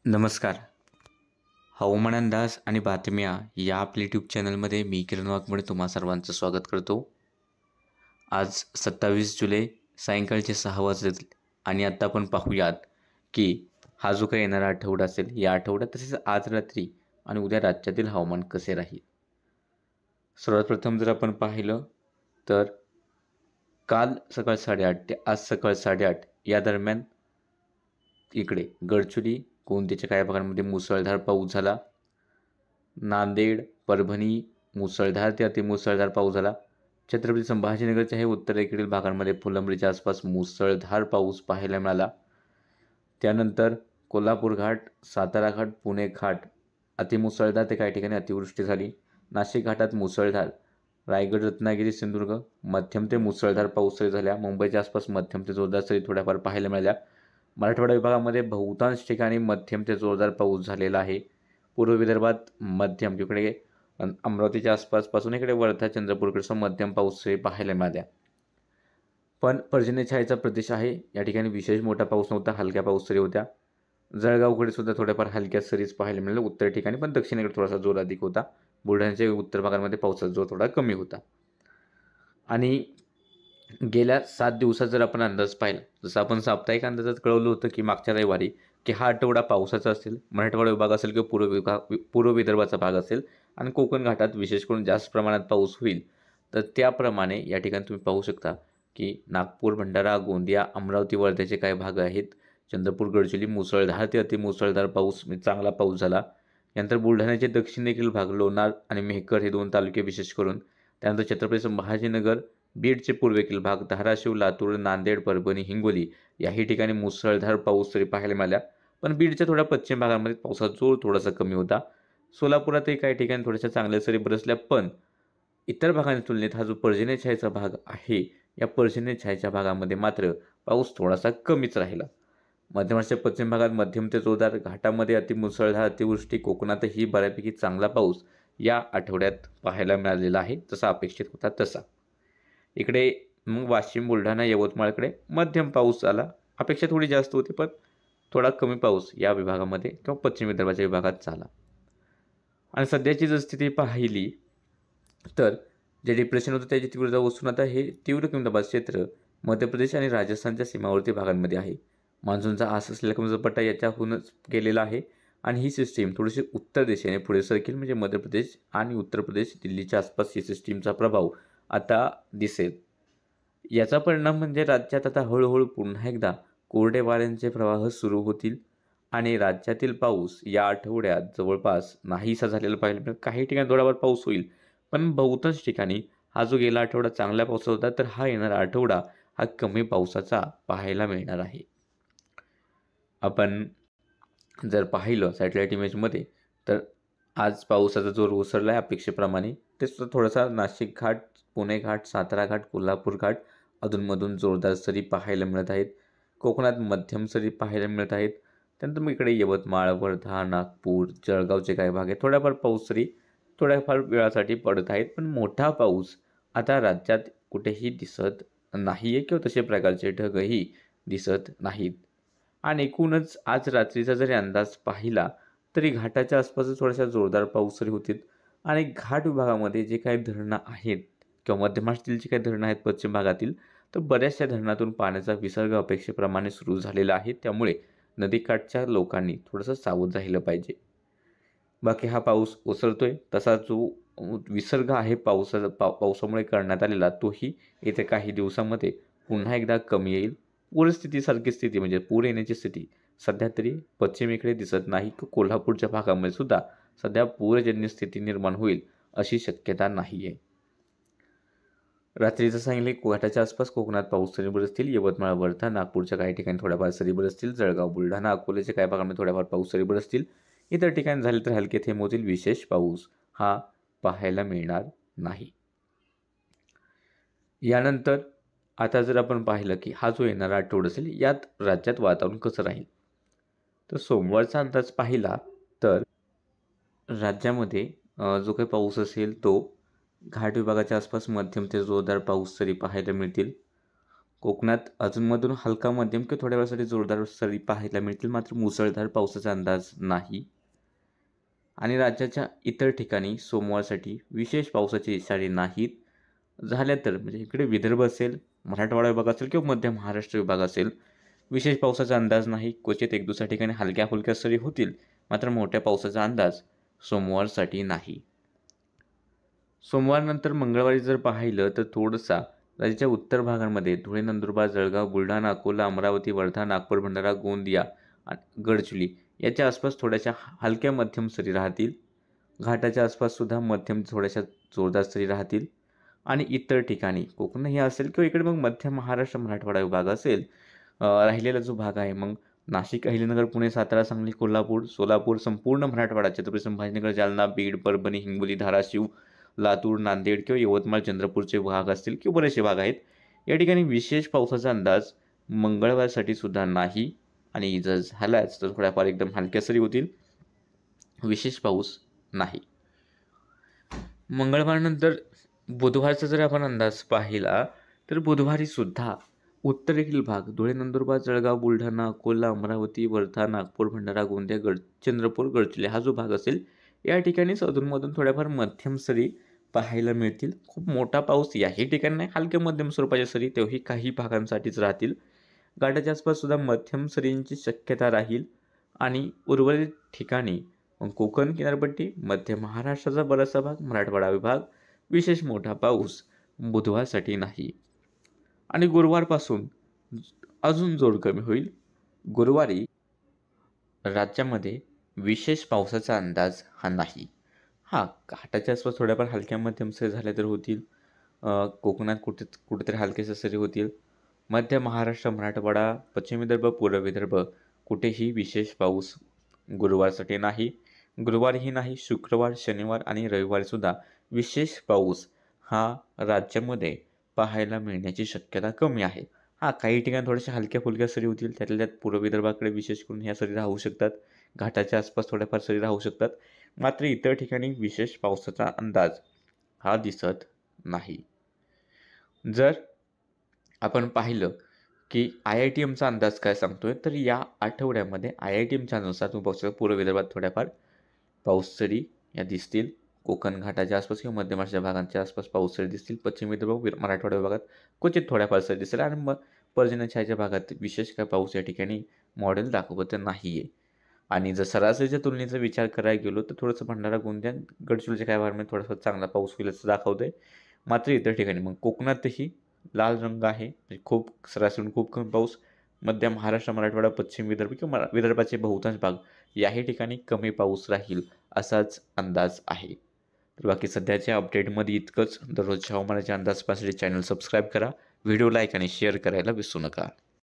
नमस्कार. हवामान अंदाज आणि बातम्या या आपल्या यूट्यूब चॅनलमध्ये मी किरण वाघमोडे तुम्हा सर्वांचं स्वागत करतो. आज 27 जुलै सायंकाळचे 6 वाजले आणि आता आपण पाहूयात की हा जो काही येणारा आठवडा असेल या आठवड्यात तसेच आज रात्री आणि उद्या राज्यातील हवामान कसे राहील. सर्वात प्रथम जर आपण पाहिलं तर काल सकाळ 8:30 ते आज सकाळ 8:30 या दरम्यान इकडे गडचिरोली गोंदियाच्या काही भागांमध्ये मुसळधार पाऊस झाला. नांदेड, परभणी मुसळधार ते अतिमुसळधार पाऊस झाला. छत्रपती संभाजीनगरच्या हे उत्तरेकडील भागांमध्ये फुलंब्रीच्या आसपास मुसळधार पाऊस पाहायला मिळाला. त्यानंतर कोल्हापूर घाट, सातारा घाट, पुणे घाट अतिमुसळधार ते काही ठिकाणी अतिवृष्टी झाली. नाशिक घाटात मुसळधार, रायगड, रत्नागिरी, सिंधुदुर्ग मध्यम ते मुसळधार पाऊस सरी झाल्या. मुंबईच्या आसपास मध्यम ते जोरदार सरी थोड्याफार पाहायला मिळाल्या. मराठवाडा विभागामध्ये बहुतांश ठिकाणी मध्यम ते जोरदार पाऊस झालेला आहे. पूर्व विदर्भात मध्यम, इकडे अमरावतीच्या आसपासपासून इकडे वर्धा, चंद्रपूरकडे मध्यम पाऊस सरी पाहायला मिळाल्या. पण पर्जन्यछायेचा प्रदेश आहे, या ठिकाणी विशेष मोठा पाऊस नव्हता, हलक्या पाऊस सरी होत्या. जळगावकडे सुद्धा थोड्याफार हलक्या सरीच पाहायला मिळाल्या उत्तर ठिकाणी, पण दक्षिणेकडे थोडासा जोर अधिक होता. बुलढाण्याच्या उत्तर भागांमध्ये पावसाचा जोर थोडा कमी होता. आणि गेल्या 7 दिवसात जर आपण अंदाज पाहिला, जसं आपण साप्ताहिक अंदाजात कळवलं होतं की मागच्या रविवारी की हा आठवडा पावसाचा असेल, मराठवाडा विभाग असेल किंवा पूर्व विदर्भाचा भाग असेल आणि कोकण घाटात विशेष करून जास्त प्रमाणात पाऊस होईल. तर त्याप्रमाणे या ठिकाणी तुम्ही पाहू शकता की नागपूर, भंडारा, गोंदिया, अमरावती, वर्ध्याचे काही भाग आहेत. चंद्रपूर, गडचिरोली मुसळधार ते अतिमुसळधार पाऊस चांगला पाऊस झाला. यानंतर बुलढाण्याचे दक्षिणेकडील भाग लोणार आणि मेहकर हे 2 तालुके विशेष करून, त्यानंतर छत्रपती संभाजीनगर, बीडचे पूर्वेकडील भाग, धाराशिव, लातूर, नांदेड, परभणी, हिंगोली याही ठिकाणी मुसळधार पाऊस तरी पाहायला मिळाला. पण बीडच्या थोड्या पश्चिम भागांमध्ये पावसाचा जोर थोडासा कमी होता. सोलापुरातही काही ठिकाणी थोड्याशा चांगल्या सरी बरसल्या, पण इतर भागांच्या तुलनेत हा जो पर्जन्यछायेचा भाग आहे या पर्जन्यछायेच्या भागामध्ये मात्र पाऊस थोडासा कमीच राहिला. मध्य महाराष्ट्राच्या पश्चिम भागात मध्यम ते जोरदार, घाटामध्ये अतिमुसळधार, अतिवृष्टी, कोकणातही बऱ्यापैकी चांगला पाऊस या आठवड्यात पाहायला मिळालेला आहे, जसा अपेक्षित होता तसा. इकडे मग वाशिम, बुलढाणा, यवतमाळकडे मध्यम पाऊस झाला. अपेक्षा थोडी जास्त होती, पण थोडा कमी पाऊस या विभागामध्ये किंवा पश्चिम विदर्भाच्या विभागात झाला. आणि सध्याची जर स्थिती पाहिली तर जे डिप्रेशन होतं त्याची तीव्रता ओसरून आता हे तीव्र कमी दाबाचे क्षेत्र मध्य प्रदेश आणि राजस्थानच्या सीमावर्ती भागांमध्ये आहे. मान्सूनचा आस असलेला कमी पट्टा याच्याहूनच गेलेला आहे आणि ही सिस्टीम थोडीशी उत्तर दिशेने पुढे सरकेल, म्हणजे मध्य प्रदेश आणि उत्तर प्रदेश, दिल्लीच्या आसपास ही सिस्टीमचा प्रभाव आता दिसेल. याचा परिणाम म्हणजे राज्यात आता हळूहळू पुन्हा एकदा कोरडे वाऱ्यांचे प्रवाह सुरू होतील आणि राज्यातील पाऊस या आठवड्यात जवळपास नाहीसा झालेला पाहायला मिळेल. काही ठिकाणी थोडाफार पाऊस होईल, पण बहुतांश ठिकाणी हा जो गेला आठवडा चांगला पाऊस होता, तर हा येणारा आठवडा हा कमी पावसाचा पाहायला मिळणार आहे. आपण जर पाहिलं सॅटेलाईट इमेजमध्ये तर आज पावसाचा जोर ओसरला आहे अपेक्षेप्रमाणे. ते सुद्धा थोडासा नाशिक घाट, पुणे घाट, सातारा घाट, कोल्हापूर घाट अधूनमधून जोरदार सरी पाहायला मिळत आहेत. कोकणात मध्यम सरी पाहायला मिळत आहेत. त्यानंतर मग इकडे यवतमाळ, वर्धा, नागपूर, जळगावचे काही भाग आहेत, थोड्याफार पाऊस सरी थोड्याफार वेळासाठी पडत आहेत, पण मोठा पाऊस आता राज्यात कुठेही दिसत नाही आहे किंवा तसे प्रकारचे ढगही दिसत नाहीत. आणि एकूणच आज रात्रीचा जरी अंदाज पाहिला तरी घाटाच्या आसपास थोडासा जोरदार पाऊस तरी होतील. आणि घाट विभागामध्ये जे काही धरणं आहेत किंवा मध्य महाराष्ट्रातील जी काही धरणं आहेत पश्चिम भागातील, तर बऱ्याचशा धरणातून पाण्याचा विसर्ग अपेक्षेप्रमाणे सुरू झालेला आहे. त्यामुळे नदीकाठच्या लोकांनी थोडंसं सावध राहिलं पाहिजे. बाकी हा पाऊस ओसरतोय तसा जो विसर्ग आहे पावसामुळे करण्यात आलेला, तोही येत्या काही दिवसामध्ये पुन्हा एकदा कमी येईल. पूरस्थितीसारखी स्थिती म्हणजे पूर येण्याची स्थिती सध्या तरी पश्चिमेकडे दिसत नाही. कोल्हापूरच्या भागामध्ये सुद्धा सध्या पूरजन्य स्थिती निर्माण होईल अशी शक्यता नाही आहे. रात्रीचं सांगितले घाटाच्या आसपास कोकणात पाऊस सरी बरसतील. यवतमाळ, वर्धा, नागपूरच्या काही ठिकाणी थोड्याफार सरी बरसतील. जळगाव, बुलढाणा, अकोल्याच्या काही भागामध्ये थोड्याफार पाऊस सरी बरसतील. इतर ठिकाणी झाले तर हलके थेंब होतील. विशेष पाऊस हा पाहायला मिळणार नाही. यानंतर आता जर आपण पाहिलं की हा जो येणारा आठवडा असेल यात राज्यात वातावरण कसं राहील, तर सोमवारचा अंदाज पाहिला तर राज्यामध्ये जो काही पाऊस असेल तो घाट विभागाच्या आसपास मध्यम ते जोरदार पाऊस तरी पाहायला मिळतील. कोकणात अधूनमधून हलका मध्यम किंवा थोड्या वेळासाठी जोरदार सरी पाहायला मिळतील, मात्र मुसळधार पावसाचा अंदाज नाही. आणि राज्याच्या इतर ठिकाणी सोमवारसाठी विशेष पावसाचे इशारे नाहीत. झाल्या तर म्हणजे इकडे विदर्भ असेल, मराठवाडा विभाग असेल किंवा मध्य महाराष्ट्र विभाग असेल, विशेष पावसाचा अंदाज नाही. क्वचित एक दुसऱ्या ठिकाणी हलक्या फुलक्या सरी होतील, मात्र मोठ्या पावसाचा अंदाज सोमवारसाठी नाही. सोमवारनंतर मंगळवारी जर पाहिलं तर थोडंसा राज्याच्या उत्तर भागांमध्ये धुळे, नंदुरबार, जळगाव, बुलढाणा, अकोला, अमरावती, वर्धा, नागपूर, भंडारा, गोंदिया आणि गडचिरोली याच्या आसपास थोड्याशा हलक्या मध्यम सरी राहतील. घाटाच्या आसपास सुद्धा मध्यम थोड्याशा जोरदार सरी राहतील. आणि इतर ठिकाणी कोकण हे असेल किंवा इकडे मग मध्य महाराष्ट्र मराठवाडा विभाग असेल, राहिलेला जो भाग आहे मग नाशिक, अहिल्यानगर, पुणे, सातारा, सांगली, कोल्हापूर, सोलापूर, संपूर्ण मराठवाडा, छत्रपती संभाजीनगर, जालना, बीड, परभणी, हिंगोली, धाराशिव, लातूर, नांदेड किंवा यवतमाळ, चंद्रपूरचे भाग असतील किंवा बरेचसे भाग आहेत, या ठिकाणी विशेष पावसाचा अंदाज मंगळवारसाठी सुद्धा नाही. आणि जर झालाच तर थोड्याफार एकदम हलक्या सरी होतील, विशेष पाऊस नाही. मंगळवारनंतर बुधवारचा जर आपण अंदाज पाहिला तर बुधवारी सुद्धा उत्तरेकडील भाग धुळे, नंदुरबार, जळगाव, बुलढाणा, अकोला, अमरावती, वर्धा, नागपूर, भंडारा, गोंदिया, चंद्रपूर, गडचिरोली हा जो भाग असेल या ठिकाणीच अधूनमधून थोड्याफार मध्यम सरी पाहायला मिळतील. खूप मोठा पाऊस याही ठिकाणी नाही, हलक्या मध्यम स्वरूपाच्या सरी तेही काही भागांसाठीच राहतील. घाटाच्या आसपास सुद्धा मध्यम सरींची शक्यता राहील. आणि उर्वरित ठिकाणी कोकण किनारपट्टी, मध्य महाराष्ट्राचा बराचसा भाग, मराठवाडा विभाग विशेष मोठा पाऊस बुधवारसाठी नाही. आणि गुरुवारपासून अजून जोर कमी होईल. गुरुवारी राज्यामध्ये विशेष पावसाचा अंदाज हा नाही. घाटाच्या आसपास थोड्याफार हलक्या मध्यम सरी झाल्या तर होतील. कोकणात कुठेतरी हलक्याच्या सरी होतील. मध्य महाराष्ट्र, मराठवाडा, पश्चिम विदर्भ, पूर्व विदर्भ कुठेही विशेष पाऊस गुरुवारसाठी नाही. गुरुवारीही नाही, शुक्रवार, शनिवार आणि रविवारीसुद्धा विशेष पाऊस हा राज्यामध्ये पाहायला मिळण्याची शक्यता कमी आहे. काही ठिकाणी थोड्याशा हलक्या फुलक्या सरी होतील, त्यातल्या त्यात पूर्व विदर्भाकडे विशेष करून ह्या सरी राहू शकतात. घाटाच्या आसपास थोड्याफार सरी राहू शकतात. मात्र इतर ठिकाणी विशेष पावसाचा अंदाज हा दिसत नाही. जर आपण पाहिलं की IITMचा अंदाज काय सांगतोय, तर या आठवड्यामध्ये IITMच्या अनुसार तुम्ही पाहू शकता पूर्व विदर्भात थोड्याफार पाऊस सरी या दिसतील. कोकण घाटाच्या आसपास किंवा मध्य महाराष्ट्र भागांच्या आसपास पाऊस सरी दिसतील. पश्चिम विदर्भ, मराठवाडा विभागात क्वचित थोड्याफार सरी दिसेल. आणि मग पर्जन्यछायाच्या भागात विशेष काय पाऊस या ठिकाणी मॉडेल दाखवत नाही आहे. आणि जर सरासरीच्या तुलनेचा विचार करायला गेलो तर थोडंसं भंडारा, गोंदिया, गडचिरोलीच्या काही भागामध्ये थोडासा चांगला पाऊस होईल असं दाखवतंय. मात्र इतर ठिकाणी मग कोकणातही लाल रंग आहे, म्हणजे खूप सरासरीहून खूप कमी पाऊस. मध्य महाराष्ट्र, मराठवाडा, पश्चिम विदर्भ किंवा विदर्भाचे बहुतांश भाग याही ठिकाणी कमी पाऊस राहील असाच अंदाज आहे. तर बाकी सध्याच्या अपडेटमध्ये इतकंच. दररोजच्या हवामानाचे अंदाज पाहण्यासाठी चॅनल सबस्क्राईब करा, व्हिडिओ लाईक आणि शेअर करायला विसरू नका.